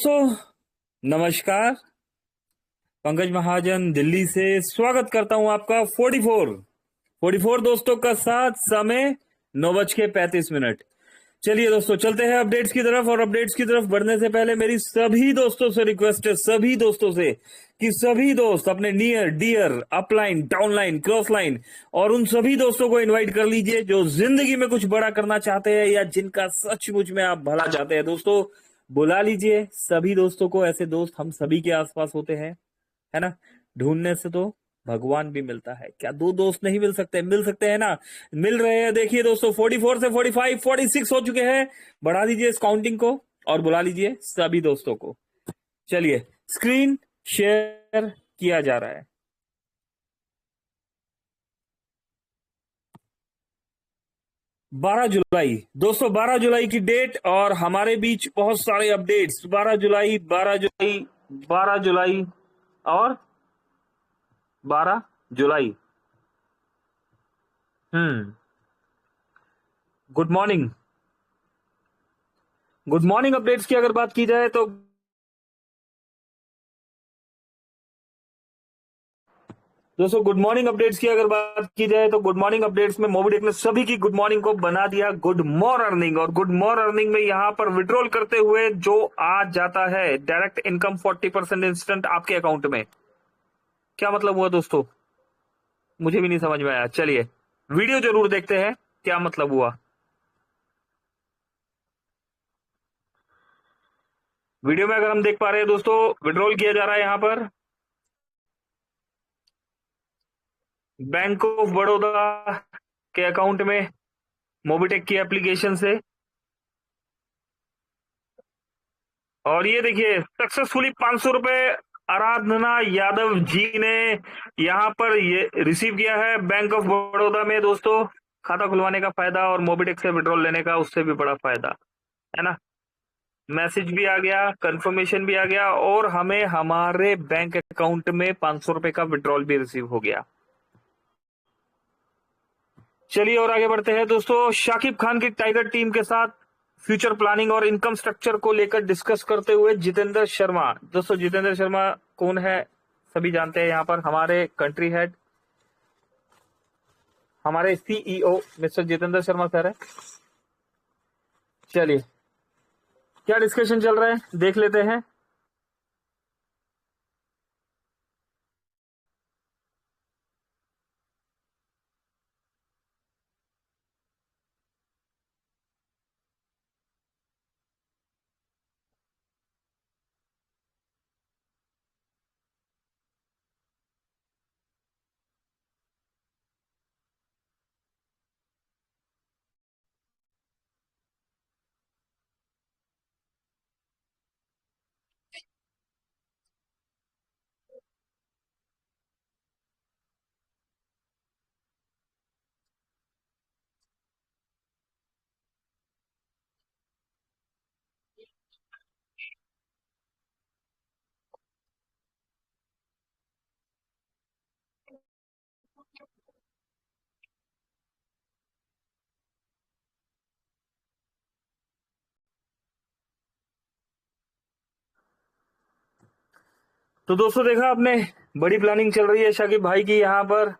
दोस्तों नमस्कार। पंकज महाजन दिल्ली से स्वागत करता हूं आपका 44 दोस्तों का साथ समय 9:35। चलिए दोस्तों चलते हैं अपडेट्स की तरफ। और अपडेट्स की तरफ बढ़ने से पहले मेरी सभी दोस्तों से रिक्वेस्ट है, सभी दोस्तों से, कि सभी दोस्त अपने near dear upline downline cross line और उन सभी दोस्तों को इनवाइट कर लीजिए जो जिंदगी में कुछ बड़ा करना चाहते हैं या जिनका सचमुच में आप भला चाहते हैं। दोस्तों बुला लीजिए सभी दोस्तों को। ऐसे दोस्त हम सभी के आसपास होते हैं, है ना। ढूंढने से तो भगवान भी मिलता है। क्या दो दोस्त नहीं मिल सकते? मिल सकते हैं ना, मिल रहे हैं। देखिए दोस्तों 44 से 45 46 हो चुके हैं। बढ़ा दीजिए इस काउंटिंग को और बुला लीजिए सभी दोस्तों को। चलिए स्क्रीन शेयर किया जा रहा है। 12 जुलाई दोस्तों, 12 जुलाई की डेट और हमारे बीच बहुत सारे अपडेट्स। 12 जुलाई, 12 जुलाई, 12 जुलाई और 12 जुलाई। Good morning. Good morning updates की अगर बात की जाए तो दोस्तों गुड मॉर्निंग अपडेट्स की अगर बात की जाए तो गुड मॉर्निंग अपडेट्स में मोबिटेक ने सभी की गुड मॉर्निंग को बना दिया गुड मोर अर्निंग। और गुड मोर अर्निंग में यहां पर विड्रॉल करते हुए जो आ जाता है डायरेक्ट इनकम 40% इंस्टेंट आपके अकाउंट में। क्या मतलब हुआ दोस्तों? मुझे भी नहीं समझ में आया। चलिए वीडियो जरूर देखते हैं क्या मतलब हुआ। वीडियो में अगर हम देख पा रहे हैं दोस्तों, विड्रॉल किया जा रहा है यहां पर बैंक ऑफ बड़ौदा के अकाउंट में मोबिटेक की एप्लीकेशन से। और ये देखिए सक्सेसफुली 500 रुपए आराधना यादव जी ने यहां पर ये रिसीव किया है बैंक ऑफ बड़ौदा में। दोस्तों खाता खुलवाने का फायदा और मोबिटेक से विड्रॉल लेने का उससे भी बड़ा फायदा, है ना। मैसेज भी आ गया, कंफर्मेशन भी आ गया और हमें हमारे बैंक अकाउंट में 500 रुपए का विड्रॉल भी रिसीव हो गया। चलिए और आगे बढ़ते हैं दोस्तों। शाकिब खान की टाइगर टीम के साथ फ्यूचर प्लानिंग और इनकम स्ट्रक्चर को लेकर डिस्कस करते हुए जितेंद्र शर्मा। दोस्तों जितेंद्र शर्मा कौन है? सभी जानते हैं। यहाँ पर हमारे कंट्री हेड, हमारे CEO mister Jitendra Sharma sir है। चलिए क्या डिस्कशन चल रहा है देख लेते हैं। तो दोस्तों देखा आपने, बड़ी प्लानिंग चल रही है शाकिब भाई की। यहाँ पर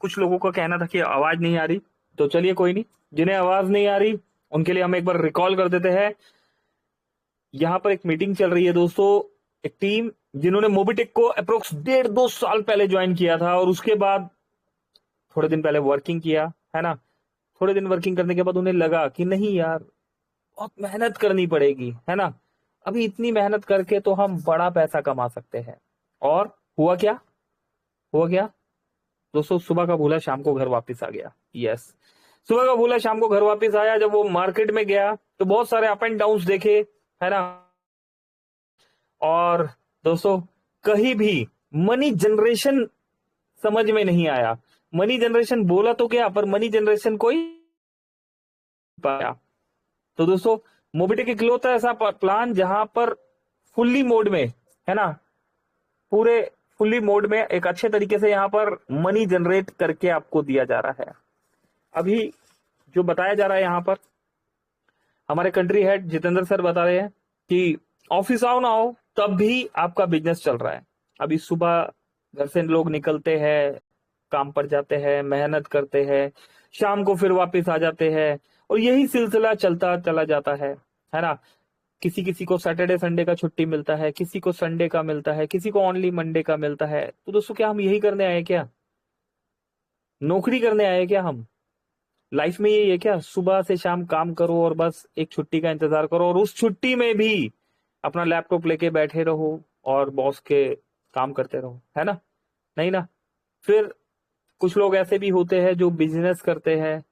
कुछ लोगों का कहना था कि आवाज नहीं आ रही, तो चलिए कोई नहीं, जिन्हें आवाज नहीं आ रही उनके लिए हम एक बार रिकॉल कर देते हैं। यहाँ पर एक मीटिंग चल रही है दोस्तों। एक टीम जिन्होंने मोबिटेक को अप्रोक्स 1.5-2 साल पहले ज्वाइन किया था और उसके बाद थोड़े दिन पहले वर्किंग किया, है ना। थोड़े दिन वर्किंग करने के बाद उन्हें लगा कि नहीं यार, बहुत मेहनत करनी पड़ेगी, है ना। अभी इतनी मेहनत करके तो हम बड़ा पैसा कमा सकते हैं। और हुआ क्या? हुआ क्या दोस्तों? सुबह का भूला शाम को घर वापस आ गया। यस, सुबह का भूला शाम को घर वापस आया। जब वो मार्केट में गया तो बहुत सारे अप एंड डाउन देखे, है ना। और दोस्तों कहीं भी मनी जनरेशन समझ में नहीं आया। मनी जनरेशन बोला तो क्या, पर मनी जनरेशन कोई पाया। तो दोस्तों मोबिटेक इकलौता ऐसा प्लान जहां पर फुल्ली मोड में, है ना, पूरे फुल्ली मोड में एक अच्छे तरीके से यहां पर मनी जनरेट करके आपको दिया जा रहा है। अभी जो बताया जा रहा है यहां पर हमारे कंट्री हेड जितेंद्र सर बता रहे हैं कि ऑफिस आओ ना आओ तब भी आपका बिजनेस चल रहा है। अभी सुबह घर से लोग निकलते हैं, काम पर जाते हैं, मेहनत करते हैं, शाम को फिर वापस आ जाते हैं, और यही सिलसिला चलता चला जाता है ना। किसी किसी को सैटरडे संडे का छुट्टी मिलता है, किसी को संडे का मिलता है, किसी को ओनली मंडे का मिलता है। तो दोस्तों क्या हम यही करने आए हैं क्या? नौकरी करने आए हैं क्या हम? लाइफ में यही है क्या? सुबह से शाम काम करो और बस एक छुट्टी का इंतजार करो, और उस छुट्टी में भी अपना लैपटॉप लेके बैठे रहो और बॉस के काम करते रहो, है ना? नहीं ना। फिर कुछ लोग ऐसे भी होते हैं जो बिजनेस करते हैं,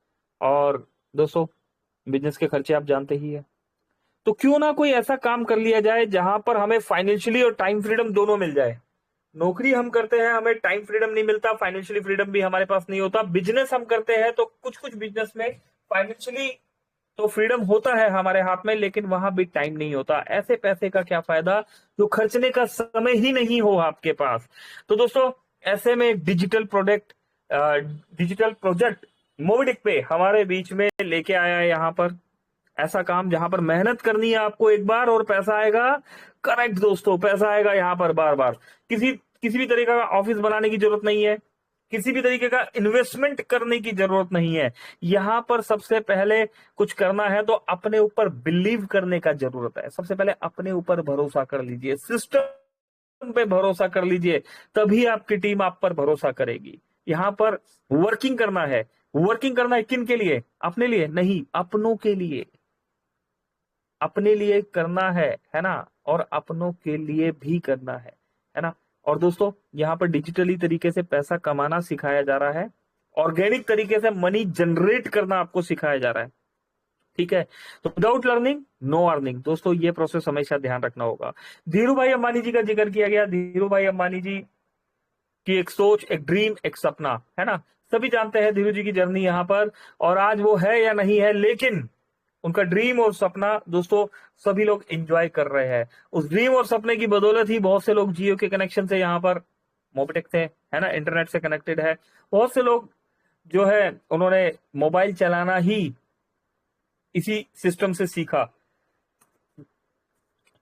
और दोस्तों बिजनेस के खर्चे आप जानते ही है। तो क्यों ना कोई ऐसा काम कर लिया जाए जहां पर हमें फाइनेंशियली और टाइम फ्रीडम दोनों मिल जाए। नौकरी हम करते हैं, हमें टाइम फ्रीडम नहीं मिलता, फाइनेंशियली फ्रीडम भी हमारे पास नहीं होता। बिजनेस हम करते हैं तो कुछ कुछ बिजनेस में फाइनेंशियली तो फ्रीडम होता है हमारे हाथ में, लेकिन वहां भी टाइम नहीं होता। ऐसे पैसे का क्या फायदा जो खर्चने का समय ही नहीं हो आपके पास। तो दोस्तों ऐसे में एक डिजिटल प्रोजेक्ट मोबिडिक पे हमारे बीच में लेके आया है यहाँ पर। ऐसा काम जहां पर मेहनत करनी है आपको एक बार और पैसा आएगा। करेक्ट दोस्तों, पैसा आएगा यहाँ पर बार बार। किसी किसी भी तरीके का ऑफिस बनाने की जरूरत नहीं है, किसी भी तरीके का इन्वेस्टमेंट करने की जरूरत नहीं है। यहां पर सबसे पहले कुछ करना है तो अपने ऊपर बिलीव करने का जरूरत है। सबसे पहले अपने ऊपर भरोसा कर लीजिए, सिस्टम पे भरोसा कर लीजिए, तभी आपकी टीम आप पर भरोसा करेगी। यहां पर वर्किंग करना है। वर्किंग करना है किन के लिए? अपने लिए नहीं, अपनों के लिए। अपने लिए करना है ना, और अपनों के लिए भी करना है ना। और दोस्तों यहाँ पर डिजिटली तरीके से पैसा कमाना सिखाया जा रहा है, ऑर्गेनिक तरीके से मनी जनरेट करना आपको सिखाया जा रहा है। ठीक है, तो विदाउट लर्निंग नो अर्निंग। दोस्तों ये प्रोसेस हमेशा ध्यान रखना होगा। धीरू भाई अंबानी जी का जिक्र किया गया। धीरू भाई अंबानी जी की एक सोच, एक ड्रीम, एक सपना, है ना। सभी जानते हैं धीरू जी की जर्नी यहाँ पर, और आज वो है या नहीं है, लेकिन उनका ड्रीम और सपना दोस्तों सभी लोग एंजॉय कर रहे हैं। उस ड्रीम और सपने की बदौलत ही बहुत से लोग जियो के कनेक्शन से यहाँ पर मोबिटेक से, है ना, इंटरनेट से कनेक्टेड है। बहुत से लोग जो है उन्होंने मोबाइल चलाना ही इसी सिस्टम से सीखा।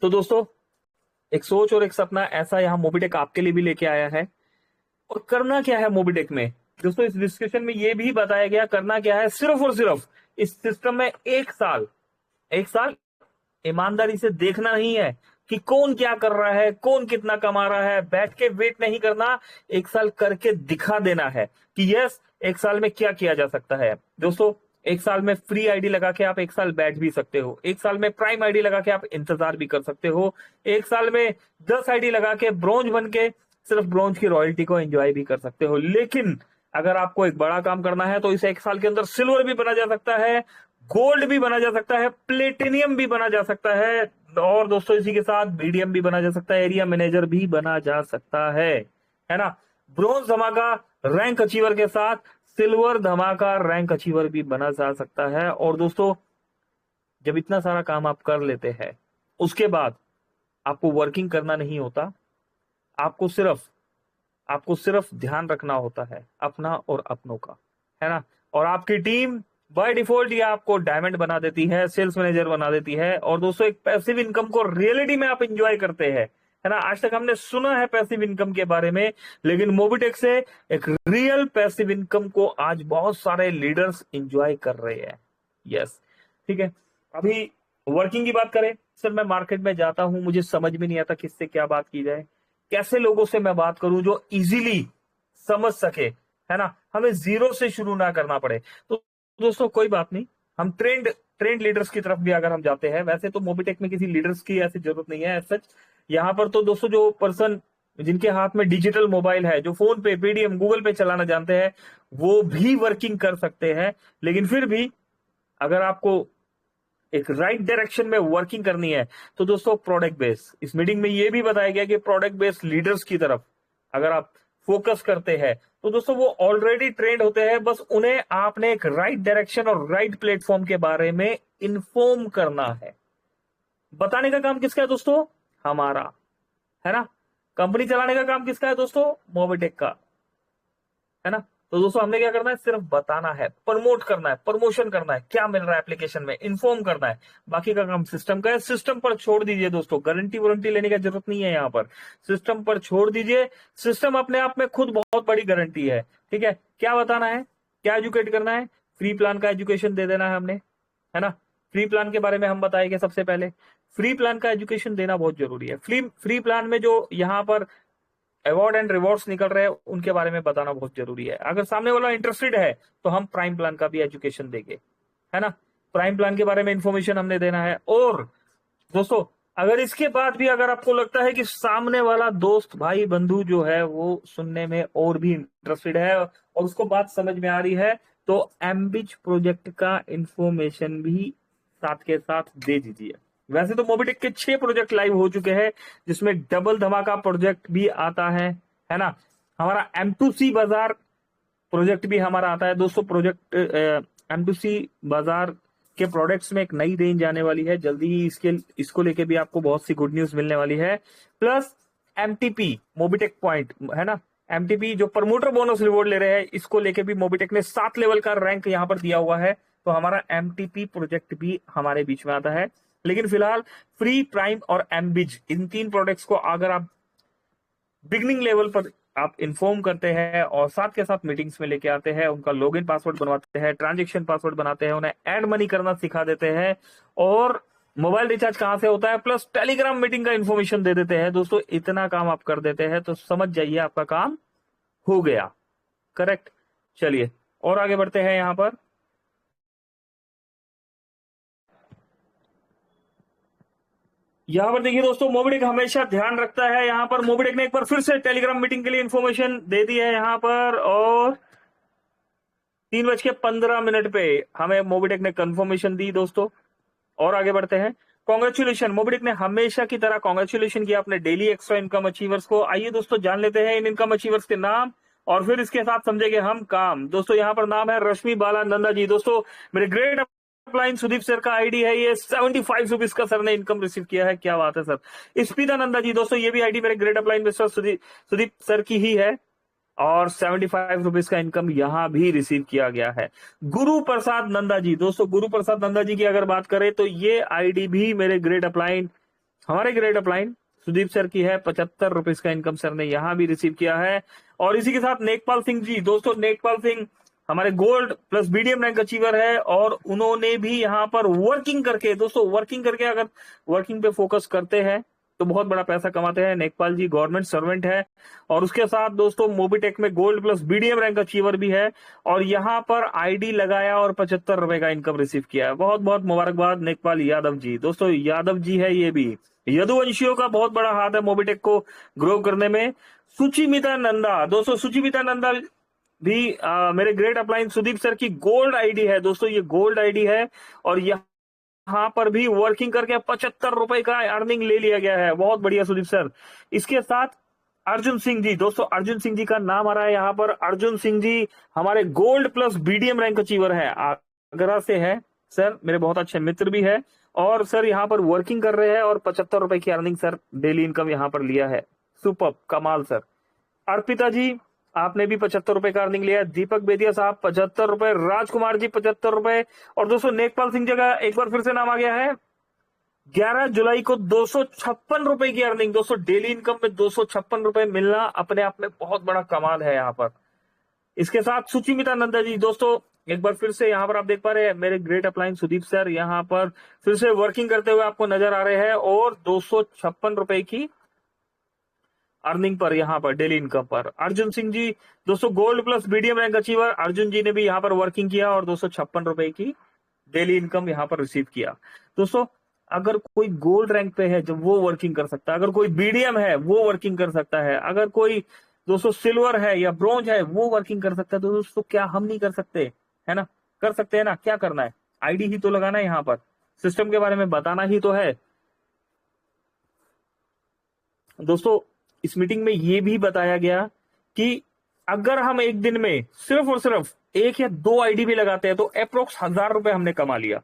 तो दोस्तों एक सोच और एक सपना ऐसा यहाँ मोबिटेक आपके लिए भी लेके आया है। और करना क्या है मोबिटेक में? दोस्तों इस डिस्कशन में ये भी बताया गया करना क्या है। सिर्फ और सिर्फ इस सिस्टम में एक साल ईमानदारी से देखना नहीं है कि कौन क्या कर रहा है, कौन कितना कमा रहा है। बैठ के वेट नहीं करना, एक साल करके दिखा देना है कि यस एक साल में क्या किया जा सकता है। दोस्तों एक साल में फ्री आईडी लगा के आप एक साल बैठ भी सकते हो। एक साल में प्राइम आईडी लगा के आप इंतजार भी कर सकते हो। एक साल में 10 आईडी लगा के ब्रॉन्ज बन के सिर्फ ब्रॉन्ज की रॉयल्टी को एंजॉय भी कर सकते हो। लेकिन अगर आपको एक बड़ा काम करना है तो इसे एक साल के अंदर सिल्वर भी बना जा सकता है, गोल्ड भी बना जा सकता है, प्लेटिनियम भी बना जा सकता है, और दोस्तों इसी के साथ बीडीएम भी बना जा सकता है, एरिया मैनेजर भी बना जा सकता है ना। ब्रॉन्ज धमाका रैंक अचीवर के साथ सिल्वर धमाका रैंक अचीवर भी बना जा सकता है। और दोस्तों जब इतना सारा काम आप कर लेते हैं उसके बाद आपको वर्किंग करना नहीं होता। आपको सिर्फ ध्यान रखना होता है अपना और अपनों का, है ना। और आपकी टीम बाय डिफॉल्ट ये आपको डायमंड बना देती है, सेल्स मैनेजर बना देती है। और दोस्तों एक पैसिव इनकम को रियलिटी में आप एंजॉय करते हैं, है ना। आज तक हमने सुना है पैसिव इनकम के बारे में, लेकिन मोबिटेक से एक रियल पैसिव इनकम को आज बहुत सारे लीडर्स एंजॉय कर रहे हैं। यस, ठीक है। अभी वर्किंग की बात करें, सर मैं मार्केट में जाता हूं, मुझे समझ में नहीं आता किससे क्या बात की जाए, कैसे लोगों से मैं बात करूं जो इजीली समझ सके, है ना, हमें जीरो से शुरू ना करना पड़े। तो दोस्तों कोई बात नहीं, हम ट्रेंड लीडर्स की तरफ भी अगर हम जाते हैं, वैसे तो मोबिटेक में किसी लीडर्स की ऐसी जरूरत नहीं है सच। यहाँ पर तो दोस्तों जो पर्सन जिनके हाथ में डिजिटल मोबाइल है, जो फोन पे, पेटीएम, गूगल पे चलाना जानते हैं, वो भी वर्किंग कर सकते हैं। लेकिन फिर भी अगर आपको एक राइट डायरेक्शन में वर्किंग करनी है तो दोस्तों प्रोडक्ट बेस, इस मीटिंग में ये भी बताया गया कि प्रोडक्ट बेस्ड लीडर्स की तरफ अगर आप फोकस करते हैं तो दोस्तों वो ऑलरेडी ट्रेंड होते हैं। बस उन्हें आपने एक राइट डायरेक्शन और राइट प्लेटफॉर्म के बारे में इन्फॉर्म करना है। बताने का काम किसका है दोस्तों? हमारा, है ना। कंपनी चलाने का काम किसका है दोस्तों? मोबिटेक का, है ना। तो दोस्तों हमने क्या करना है, सिर्फ बताना है, प्रमोट करना है, प्रमोशन करना है, क्या मिल रहा है एप्लीकेशन में, इन्फॉर्म करना है। बाकी का काम सिस्टम का है, सिस्टम पर छोड़ दीजिए दोस्तों, गारंटी वारंटी लेने की जरूरत नहीं है यहाँ पर, सिस्टम पर छोड़ दीजिए। सिस्टम अपने आप में खुद बहुत बड़ी गारंटी है। ठीक है, क्या बताना है, क्या एजुकेट करना है, फ्री प्लान का एजुकेशन दे देना है हमने, है ना। फ्री प्लान के बारे में हम बताएंगे। सबसे पहले फ्री प्लान का एजुकेशन देना बहुत जरूरी है। फ्री प्लान में जो यहाँ पर अवार्ड एंड रिवॉर्ड्स निकल रहे हैं उनके बारे में बताना बहुत जरूरी है। अगर सामने वाला इंटरेस्टेड है तो हम प्राइम प्लान का भी एजुकेशन देंगे, है ना। प्राइम प्लान के बारे में इंफॉर्मेशन हमने देना है। और दोस्तों अगर इसके बाद भी अगर आपको लगता है कि सामने वाला दोस्त भाई बंधु जो है वो सुनने में और भी इंटरेस्टेड है और उसको बात समझ में आ रही है, तो एमबिच प्रोजेक्ट का इंफॉर्मेशन भी साथ के साथ दे दीजिए। वैसे तो मोबिटेक के 6 प्रोजेक्ट लाइव हो चुके हैं, जिसमें डबल धमाका प्रोजेक्ट भी आता है ना। हमारा M2C बाजार प्रोजेक्ट भी हमारा आता है दोस्तों। प्रोजेक्ट M2C बाजार के प्रोडक्ट्स में एक नई रेंज आने वाली है जल्दी ही, इसको लेके भी आपको बहुत सी गुड न्यूज मिलने वाली है। प्लस MTP मोबिटेक पॉइंट, है ना, MTP जो प्रमोटर बोनस रिवॉर्ड ले रहे हैं, इसको लेके भी मोबिटेक ने 7 लेवल का रैंक यहाँ पर दिया हुआ है। तो हमारा MTP प्रोजेक्ट भी हमारे बीच में आता है। लेकिन फिलहाल फ्री, प्राइम और एमबिज, इन 3 प्रोडक्ट्स को अगर आप बिगनिंग लेवल पर आप इन्फॉर्म करते हैं और साथ के साथ मीटिंग्स में लेके आते हैं, उनका लॉगिन पासवर्ड बनवाते हैं, ट्रांजेक्शन पासवर्ड बनाते हैं, उन्हें ऐड मनी करना सिखा देते हैं और मोबाइल रिचार्ज कहां से होता है, प्लस टेलीग्राम मीटिंग का इन्फॉर्मेशन दे देते हैं दोस्तों। इतना काम आप कर देते हैं तो समझ जाइए आपका काम हो गया। करेक्ट। चलिए और आगे बढ़ते हैं। यहां पर देखिए दोस्तों, मोबिटेक हमेशा ध्यान रखता है। यहाँ पर मोबिटेक ने एक बार फिर से टेलीग्राम मीटिंग के लिए इन्फॉर्मेशन दे दी है यहाँ पर, और 3:15 पे हमें मोबिटेक ने कंफर्मेशन दी दोस्तों। और आगे बढ़ते हैं। कॉन्ग्रेचुलेशन, मोबिटेक ने हमेशा की तरह कॉन्ग्रेचुलेशन किया अपने डेली एक्स्ट्रा इनकम अचीवर्स को। आइए दोस्तों जान लेते हैं इन इनकम अचीवर्स के नाम और फिर इसके साथ समझेंगे हम काम। दोस्तों यहाँ पर नाम है रश्मि बाला नंदा जी। दोस्तों मेरे ग्रेट अपलाइन सुदीप सर का आईडी है ये, 75 रुपीज का सर ने इनकम रिसीव किया है। क्या बात है सर। स्पीदा नंदा जी, दोस्तों ये भी आईडी मेरे great upline mister Sudeep sir की ही है और 75 रुपीज का इनकम यहां भी रिसीव किया गया है। गुरु प्रसाद नंदा जी, दोस्तों गुरु प्रसाद नंदा जी की अगर बात करें तो ये आईडी भी मेरे ग्रेट अपलाइन, हमारे ग्रेट अपलाइन सुदीप सर की है। 75 रुपीज का इनकम सर ने यहां भी रिसीव किया है। और इसी के साथ नेकपाल सिंह जी, दोस्तों नेकपाल सिंह हमारे gold plus BDM rank achiever है और उन्होंने भी यहाँ पर वर्किंग करके, दोस्तों वर्किंग करके, अगर वर्किंग पे फोकस करते हैं तो बहुत बड़ा पैसा कमाते हैं। नेकपाल जी गवर्नमेंट सर्वेंट है और उसके साथ दोस्तों मोबिटेक में gold plus BDM rank achiever भी है और यहाँ पर आईडी लगाया और 75 रुपए का इनकम रिसीव किया है। बहुत बहुत मुबारकबाद नेकपाल यादव जी। दोस्तों यादव जी है ये भी। यदुवंशियों का बहुत बड़ा हाथ है मोबिटेक को ग्रो करने में। सुचिमिता नंदा, दोस्तों सुचिमिता नंदा भी मेरे ग्रेट अपलाइन सुदीप सर की गोल्ड आईडी है दोस्तों, ये गोल्ड आईडी है और यहाँ पर भी वर्किंग करके 75 रुपए का अर्निंग ले लिया गया है। बहुत बढ़िया सुदीप सर। इसके साथ अर्जुन सिंह जी, दोस्तों अर्जुन सिंह जी का नाम आ रहा है यहाँ पर। अर्जुन सिंह जी हमारे gold plus BDM rank achiever है, आगरा से है सर, मेरे बहुत अच्छे मित्र भी है और सर यहाँ पर वर्किंग कर रहे हैं और 75 रुपए की अर्निंग सर डेली इनकम यहाँ पर लिया है। सुपर कमाल सर। अर्पिता जी आपने भी 75 रुपए का अर्निंग लिया। दीपक बेदिया साहब 75 रुपए, राजकुमार जी 75 रुपए और दोस्तों नेकपाल सिंह जी का एक बार फिर से नाम आ गया है। 11 जुलाई को 256 रुपए की अर्निंग। दोस्तों डेली इनकम में 256 रुपए मिलना अपने आप में बहुत बड़ा कमाल है यहाँ पर। इसके साथ सुचिमिता नंदा जी, दोस्तों एक बार फिर से यहाँ पर आप देख पा रहे हैं मेरे ग्रेट अपलाइन सुदीप सर यहाँ पर फिर से वर्किंग करते हुए आपको नजर आ रहे हैं और 256 रुपए की अर्निंग पर यहाँ पर डेली इनकम पर। अर्जुन सिंह जी दोस्तों gold plus BDM rank achiever, Arjun ji ने भी यहाँ पर वर्किंग किया और 256 रुपए की डेली इनकम यहाँ पर रिसीव किया। दोस्तों अगर कोई गोल्ड रैंक पे है जब वो वर्किंग कर सकता है, अगर कोई BDM है वो वर्किंग कर सकता है, अगर कोई दोस्तों सिल्वर है या ब्रॉन्ज है वो वर्किंग कर सकता है, तो दोस्तों क्या हम नहीं कर सकते, है ना। कर सकते हैं ना। क्या करना है, आईडी ही तो लगाना है, यहाँ पर सिस्टम के बारे में बताना ही तो है। दोस्तों इस मीटिंग में ये भी बताया गया कि अगर हम एक दिन में सिर्फ और सिर्फ 1 या 2 आईडी भी लगाते हैं तो अप्रोक्स 1000 रुपए हमने कमा लिया।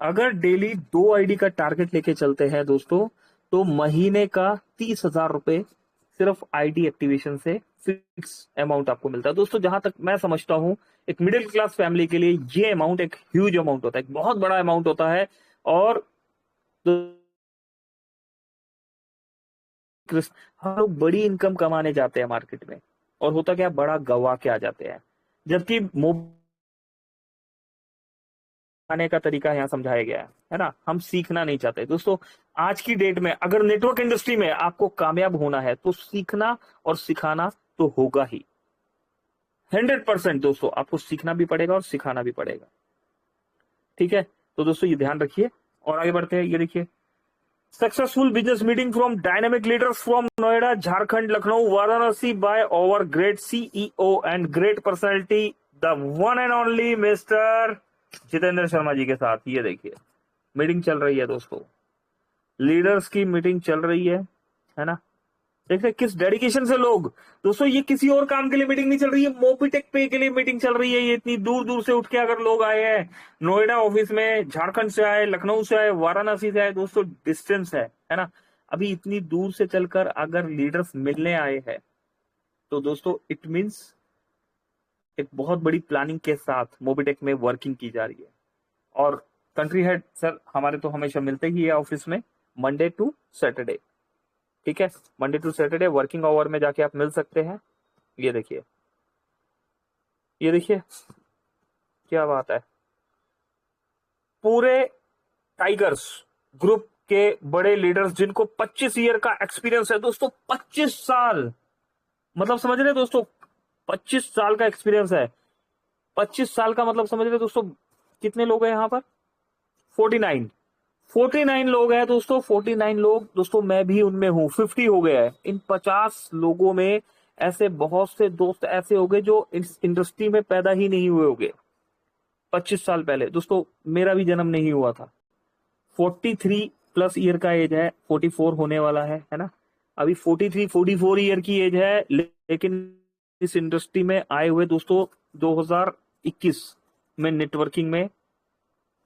अगर डेली 2 आईडी का टारगेट लेके चलते हैं दोस्तों तो महीने का 30,000 रुपए सिर्फ आईडी एक्टिवेशन से फिक्स अमाउंट आपको मिलता है। दोस्तों जहां तक मैं समझता हूं, एक मिडिल क्लास फैमिली के लिए ये अमाउंट एक ह्यूज अमाउंट होता है, एक बहुत बड़ा अमाउंट होता है। और हम लोग बड़ी इनकम कमाने जाते हैं मार्केट में, और होता क्या, बड़ा गवा के आ जाते हैं। जबकि आने का तरीका यहाँ समझाया गया है ना, हम सीखना नहीं चाहते। दोस्तों आज की डेट में अगर नेटवर्क इंडस्ट्री में आपको कामयाब होना है तो सीखना और सिखाना तो होगा ही। 100% दोस्तों आपको सीखना भी पड़ेगा और सिखाना भी पड़ेगा। ठीक है, तो दोस्तों ये ध्यान रखिए और आगे बढ़ते हैं। ये देखिए, successful business meeting from dynamic leaders from Noida, Jharkhand, Lucknow, Varanasi by over great CEO and great personality the one and only mister Jitendra Sharma ji के साथ। ये देखिए मीटिंग चल रही है दोस्तों, लीडर्स की मीटिंग चल रही है ना। देखते किस डेडिकेशन से लोग, दोस्तों ये किसी और काम के लिए मीटिंग नहीं चल रही है, मोबीटेक पे के लिए मीटिंग चल रही है। ये इतनी दूर दूर से उठ के अगर लोग आए हैं, नोएडा ऑफिस में, झारखंड से आए, लखनऊ से आए, वाराणसी से आए, दोस्तों डिस्टेंस है ना। अभी इतनी दूर से चलकर अगर लीडर्स मिलने आए हैं तो दोस्तों इट मीन्स एक बहुत बड़ी प्लानिंग के साथ मोबीटेक में वर्किंग की जा रही है। और कंट्री हेड सर हमारे तो हमेशा मिलते ही है ऑफिस में, मंडे टू सैटरडे। ठीक है, Monday to Saturday working hour में जाके आप मिल सकते हैं। ये देखिए, ये देखिए क्या बात है, पूरे टाइगर्स ग्रुप के बड़े लीडर्स जिनको 25 ईयर का एक्सपीरियंस है दोस्तों, 25 साल, मतलब समझ रहे हैं दोस्तों, 25 साल का एक्सपीरियंस है। 25 साल का मतलब समझ रहे दोस्तों, कितने लोग हैं यहाँ पर, 49 लोग हैं दोस्तों, 49 लोग दोस्तों, मैं भी उनमें हूं, 50 हो गया है। इन 50 लोगों में ऐसे बहुत से दोस्त ऐसे हो गए जो इस इंडस्ट्री में पैदा ही नहीं हुए होंगे 25 साल पहले। दोस्तों मेरा भी जन्म नहीं हुआ था, 43 प्लस ईयर का एज है, 44 होने वाला है ना। अभी 43 44 ईयर की एज है, लेकिन इस इंडस्ट्री में आए हुए दोस्तों 2021 में नेटवर्किंग में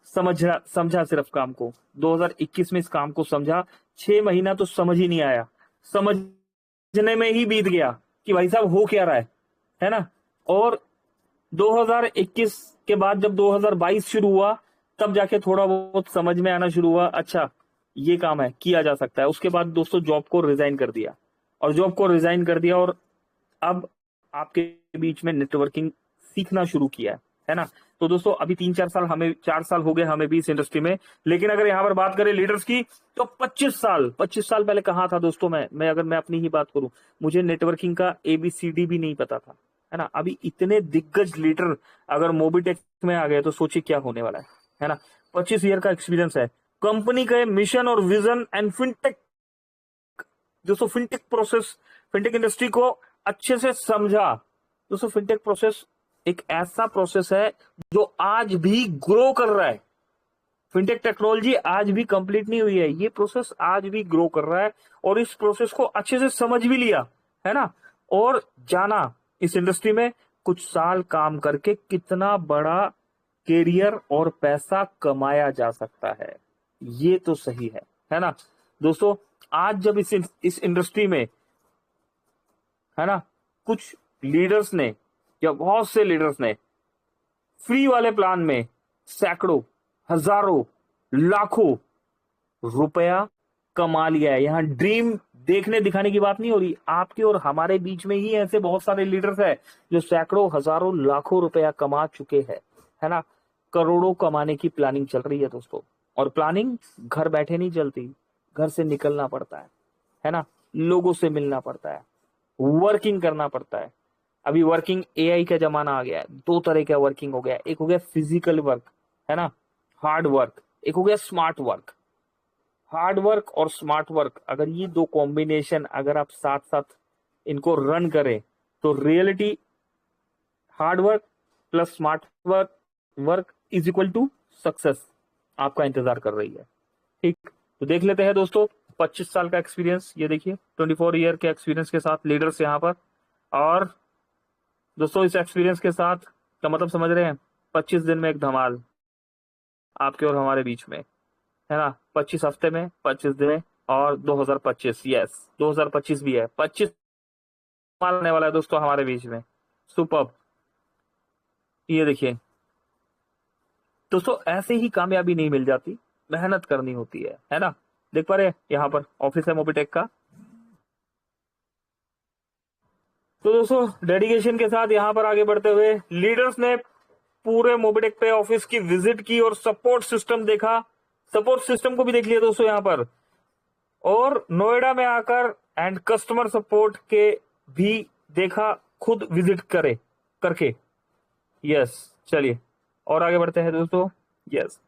समझा सिर्फ काम को, 2021 में इस काम को समझा। 6 महीना तो समझ ही नहीं आया, समझने में ही बीत गया कि भाई साहब हो क्या रहा है ना। और 2021 के बाद जब 2022 शुरू हुआ तब जाके थोड़ा बहुत समझ में आना शुरू हुआ, अच्छा ये काम है, किया जा सकता है। उसके बाद दोस्तों जॉब को रिजाइन कर दिया, और अब आपके बीच में नेटवर्किंग सीखना शुरू किया है ना। तो दोस्तों अभी 4 साल हो गए हमें भी इस इंडस्ट्री में। लेकिन अगर यहाँ पर बात करें लीडर्स की तो 25 साल पहले कहाँ था दोस्तों। मैं अगर मैं अपनी ही बात करूं, मुझे नेटवर्किंग का ABCD भी नहीं पता था, है ना। अभी इतने दिग्गज लीडर अगर मोबीटेक में आ गए तो सोचिए क्या होने वाला है ना। 25 ईयर का एक्सपीरियंस है, कंपनी का मिशन और विजन एंड फिनटेक, दोस्तों फिनटेक इंडस्ट्री को अच्छे से समझा। दोस्तों फिनटेक प्रोसेस एक ऐसा प्रोसेस है जो आज भी ग्रो कर रहा है। फिनटेक टेक्नोलॉजी आज भी कंप्लीट नहीं हुई है, ये प्रोसेस आज भी ग्रो कर रहा है। और इस प्रोसेस को अच्छे से समझ भी लिया है ना, और जाना इस इंडस्ट्री में कुछ साल काम करके कितना बड़ा कैरियर और पैसा कमाया जा सकता है, ये तो सही है ना। दोस्तों आज जब इस इंडस्ट्री में, है ना, कुछ लीडर्स ने या बहुत से लीडर्स ने फ्री वाले प्लान में सैकड़ों, हजारों, लाखों रुपया कमा लिया है। यहां ड्रीम देखने दिखाने की बात नहीं हो रही, आपके और हमारे बीच में ही ऐसे बहुत सारे लीडर्स हैं जो सैकड़ों, हजारों, लाखों रुपया कमा चुके हैं, है ना। करोड़ों कमाने की प्लानिंग चल रही है दोस्तों। और प्लानिंग घर बैठे नहीं चलती, घर से निकलना पड़ता है ना, लोगों से मिलना पड़ता है, वर्किंग करना पड़ता है। अभी वर्किंग AI का जमाना आ गया है, 2 तरह का वर्किंग हो गया, एक हो गया फिजिकल वर्क, है ना, हार्ड वर्क, एक हो गया स्मार्ट वर्क। हार्ड वर्क और स्मार्ट वर्क, अगर ये 2 कॉम्बिनेशन अगर आप साथ साथ इनको रन करें तो reality hard work plus smart work is equal to success आपका इंतजार कर रही है। ठीक, तो देख लेते हैं दोस्तों 25 साल का एक्सपीरियंस, ये देखिए 24 ईयर के एक्सपीरियंस के साथ लीडर्स यहाँ पर। और दोस्तों इस एक्सपीरियंस के साथ का मतलब समझ रहे हैं, 25 दिन में एक धमाल आपके और हमारे बीच में, है ना। 25 हफ्ते में, 25 दिन में और 2025, यस 2025 भी है, 25 आने वाला है दोस्तों हमारे बीच में। सुपर। ये देखिए दोस्तों, ऐसे ही कामयाबी नहीं मिल जाती, मेहनत करनी होती है ना। देख पा रहे हैं यहाँ पर ऑफिस है मोबिटेक का। तो दोस्तों डेडिकेशन के साथ यहाँ पर आगे बढ़ते हुए लीडर्स ने पूरे मोबिटेक पे ऑफिस की विजिट की और सपोर्ट सिस्टम देखा, सपोर्ट सिस्टम को भी देख लिया दोस्तों यहाँ पर। और नोएडा में आकर एंड कस्टमर सपोर्ट के भी देखा, खुद विजिट करे करके। यस, चलिए और आगे बढ़ते हैं दोस्तों। यस,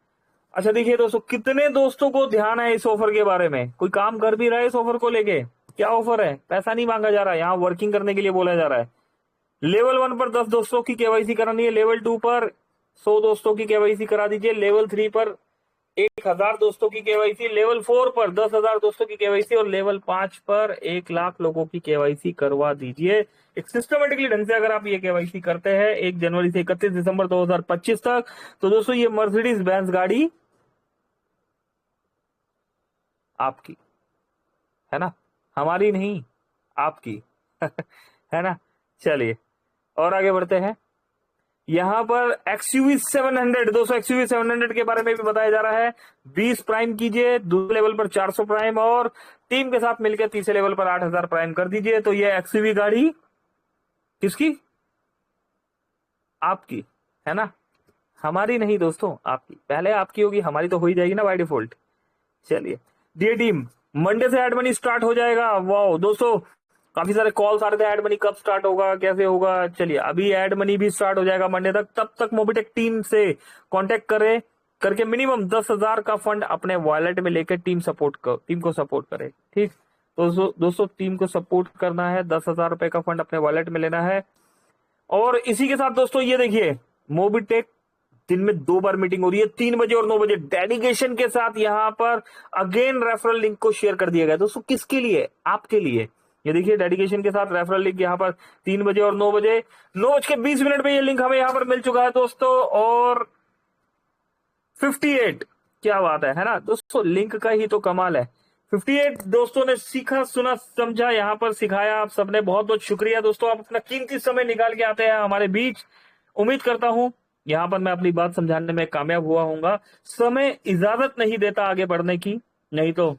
अच्छा देखिए दोस्तों, कितने दोस्तों को ध्यान है इस ऑफर के बारे में, कोई काम कर भी रहा है इस ऑफर को लेके। क्या ऑफर है, पैसा नहीं मांगा जा रहा है, यहाँ वर्किंग करने के लिए बोला जा रहा है। लेवल 1 पर 10 दोस्तों की केवाईसी करानी है, लेवल 2 पर 100 दोस्तों की केवाईसी करा दीजिए, लेवल 3 पर 1000 दोस्तों की केवाईसी, लेवल 4 पर 10,000 दोस्तों की केवाईसी और लेवल 5 पर 1,00,000 लोगों की केवाईसी करवा दीजिए। एक सिस्टमेटिकली ढंग से अगर आप ये केवाईसी करते हैं 1 जनवरी से 31 दिसंबर 2025 तक, तो दोस्तों ये मर्सिडीज बेंज गाड़ी आपकी है ना, हमारी नहीं, आपकी है ना। चलिए और आगे बढ़ते हैं। यहां पर XUV 700 दोस्तों, XUV 700 के बारे में भी बताया जा रहा है। 20 प्राइम कीजिए, दूसरे लेवल पर 400 प्राइम और टीम के साथ मिलकर तीसरे लेवल पर 8,000 प्राइम कर दीजिए। तो ये XUV गाड़ी किसकी, आपकी है ना, हमारी नहीं दोस्तों, आपकी। पहले आपकी होगी, हमारी तो हो ही जाएगी ना बाय डिफॉल्ट। चलिए डियर टीम, मंडे से एड मनी स्टार्ट हो जाएगा। वाओ दोस्तों, काफी सारे कॉल्स आ रहे थे एड मनी कब स्टार्ट होगा, कैसे होगा। चलिए अभी एड मनी भी स्टार्ट हो जाएगा मंडे तक। तब तक मोबिटेक टीम से कांटेक्ट करे करके मिनिमम 10,000 का फंड अपने वॉलेट में लेकर टीम को सपोर्ट करे। ठीक तो दोस्तों टीम को सपोर्ट करना है, 10,000 रुपए का फंड अपने वॉलेट में लेना है। और इसी के साथ दोस्तों ये देखिए, मोबिटेक दिन में 2 बार मीटिंग हो रही है, 3 बजे और 9 बजे। डेडिकेशन के साथ यहाँ पर अगेन रेफरल लिंक को शेयर कर दिया गया दोस्तों। किसके लिए, आपके लिए। ये देखिए डेडिकेशन के साथ रेफरल लिंक यहाँ पर 3 बजे और 9 बजे, 9:20 पे ये लिंक हमें यहाँ पर मिल चुका है दोस्तों। और 58, क्या बात है ना दोस्तों, लिंक का ही तो कमाल है। 58 दोस्तों ने सीखा, सुना, समझा, यहाँ पर सिखाया। आप सबने बहुत बहुत शुक्रिया दोस्तों, आप अपना कीमती समय निकाल के आते हैं हमारे बीच। उम्मीद करता हूं यहाँ पर मैं अपनी बात समझाने में कामयाब हुआ हूंगा। समय इजाजत नहीं देता आगे बढ़ने की, नहीं तो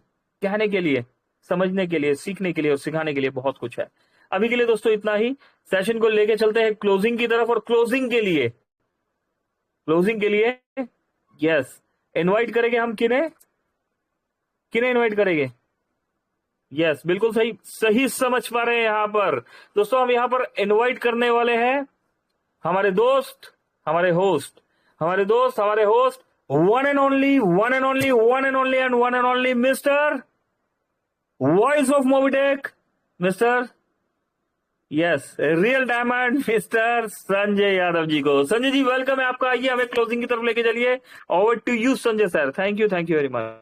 कहने के लिए, समझने के लिए, सीखने के लिए और सिखाने के लिए बहुत कुछ है। अभी के लिए दोस्तों इतना ही। सेशन को लेके चलते हैं क्लोजिंग की तरफ। और क्लोजिंग के लिए यस, इनवाइट करेंगे हम किन्हें, इनवाइट करेंगे। यस बिल्कुल सही सही समझ पा रहे हैं यहाँ पर दोस्तों। हम यहाँ पर इनवाइट करने वाले हैं हमारे दोस्त, हमारे host, one and only mister voice of Mobitech, mister yes real diamond, mister Sanjay Yadav ji को। संजय जी वेलकम है आपका, आइए हमें क्लोजिंग की तरफ लेके चलिए। Over to you Sanjay sir. Thank you very much.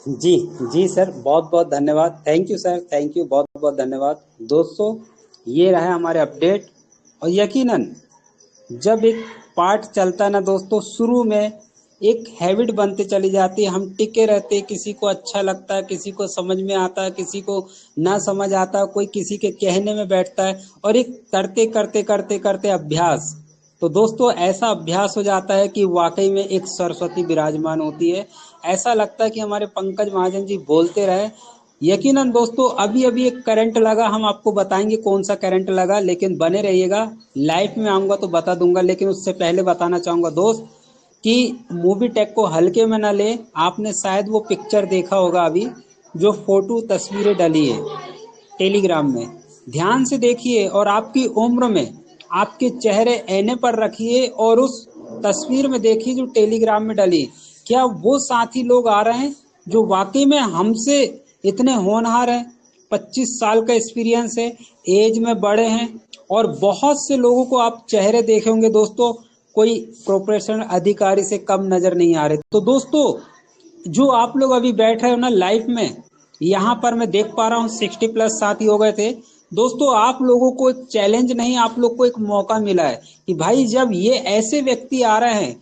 जी जी सर, बहुत बहुत धन्यवाद। Thank you sir, thank you, बहुत बहुत धन्यवाद। दोस्तों ये रहा हमारे अपडेट। और यकीनन जब एक पार्ट चलता है ना दोस्तों, शुरू में एक हैबिट बनते चली जाती है, हम टिके रहते, किसी को अच्छा लगता है, किसी को समझ में आता है, किसी को ना समझ आता, कोई किसी के कहने में बैठता है, और एक करते करते करते करते अभ्यास। तो दोस्तों ऐसा अभ्यास हो जाता है कि वाकई में एक सरस्वती विराजमान होती है। ऐसा लगता है कि हमारे पंकज महाजन जी बोलते रहे। यकीनन दोस्तों अभी अभी एक करंट लगा, हम आपको बताएंगे कौन सा करंट लगा, लेकिन बने रहिएगा। लाइव में आऊंगा तो बता दूंगा, लेकिन उससे पहले बताना चाहूंगा दोस्त कि मोबिटेक को हल्के में न ले। आपने शायद वो पिक्चर देखा होगा अभी, जो फोटो तस्वीरें डली है टेलीग्राम में, ध्यान से देखिए और आपकी उम्र में आपके चेहरे ऐने पर रखिए और उस तस्वीर में देखिए जो टेलीग्राम में डली। क्या वो साथी लोग आ रहे हैं जो वाकई में हमसे इतने होनहार हैं, 25 साल का एक्सपीरियंस है, एज में बड़े हैं, और बहुत से लोगों को आप चेहरे देखे होंगे दोस्तों, कोई प्रोफेशनल अधिकारी से कम नजर नहीं आ रहे। तो दोस्तों जो आप लोग अभी बैठ रहे हो ना लाइफ में, यहाँ पर मैं देख पा रहा हूँ 60+ साथी हो गए थे दोस्तों। आप लोगों को एक चैलेंज नहीं, आप लोग को एक मौका मिला है कि भाई जब ये ऐसे व्यक्ति आ रहे हैं,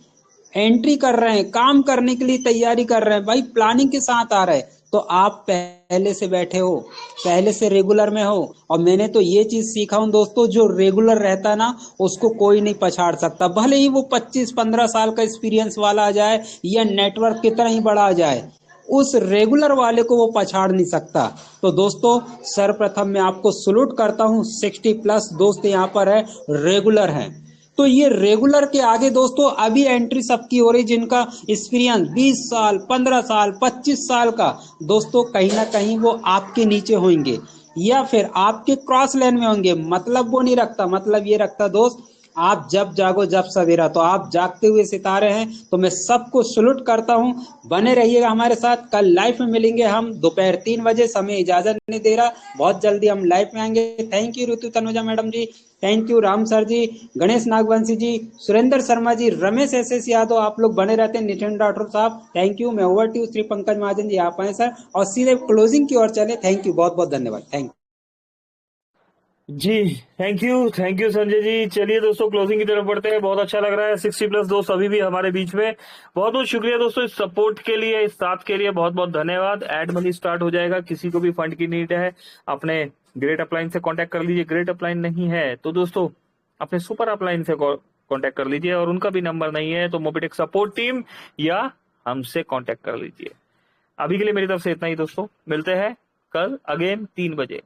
एंट्री कर रहे हैं, काम करने के लिए तैयारी कर रहे हैं, भाई प्लानिंग के साथ आ रहे हैं, तो आप पहले से बैठे हो, पहले से रेगुलर में हो। और मैंने तो ये चीज सीखा हूं दोस्तों, जो रेगुलर रहता है ना उसको कोई नहीं पछाड़ सकता, भले ही वो 25-15 साल का एक्सपीरियंस वाला आ जाए या नेटवर्क कितना ही बड़ा आ जाए, उस रेगुलर वाले को वो पछाड़ नहीं सकता। तो दोस्तों सर्वप्रथम मैं आपको सलूट करता हूं, 60+ दोस्त यहाँ पर है, रेगुलर हैं। तो ये रेगुलर के आगे दोस्तों अभी एंट्री सबकी हो रही जिनका एक्सपीरियंस 20 साल, 15 साल, 25 साल का, दोस्तों कहीं ना कहीं वो आपके नीचे होंगे या फिर आपके क्रॉस लाइन में होंगे। मतलब वो नहीं रखता, मतलब ये रखता दोस्त, आप जब जागो जब सवेरा, तो आप जागते हुए सितारे हैं। तो मैं सबको सलूट करता हूं, बने रहिएगा हमारे साथ। कल लाइव में मिलेंगे हम दोपहर 3 बजे, समय इजाजत नहीं दे रहा, बहुत जल्दी हम लाइव में आएंगे। Thank you Ritu Tanuja madam ji, thank you Ram sir ji, Ganesh Nagvanshi ji, Surendra Sharma ji, Ramesh SS Yadav, आप लोग बने रहते हैं, नितिन राठौर साहब थैंक यू। मैं ओवर टू श्री पंकज महाजन जी, आप आए सर और सीधे क्लोजिंग की ओर चले। थैंक यू, बहुत बहुत धन्यवाद, थैंक यू। जी थैंक यू संजय जी। चलिए दोस्तों क्लोजिंग की तरफ बढ़ते हैं। बहुत अच्छा लग रहा है 60+ दोस्त अभी भी हमारे बीच में। बहुत बहुत शुक्रिया दोस्तों इस सपोर्ट के लिए, इस साथ के लिए बहुत बहुत धन्यवाद। एड मनी स्टार्ट हो जाएगा, किसी को भी फंड की नीड है अपने ग्रेट अपलाइन से कांटेक्ट कर लीजिए। ग्रेट अपलाइन नहीं है तो दोस्तों अपने सुपर अपलाइन से कांटेक्ट कर लीजिए, और उनका भी नंबर नहीं है तो मोबिटेक सपोर्ट टीम या हमसे कांटेक्ट कर लीजिए। अभी के लिए मेरी तरफ से इतना ही दोस्तों, मिलते हैं कल अगेन 3 बजे।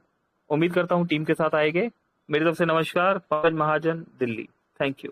उम्मीद करता हूं टीम के साथ आएंगे। मेरी तरफ से नमस्कार, पंकज महाजन, दिल्ली। Thank you.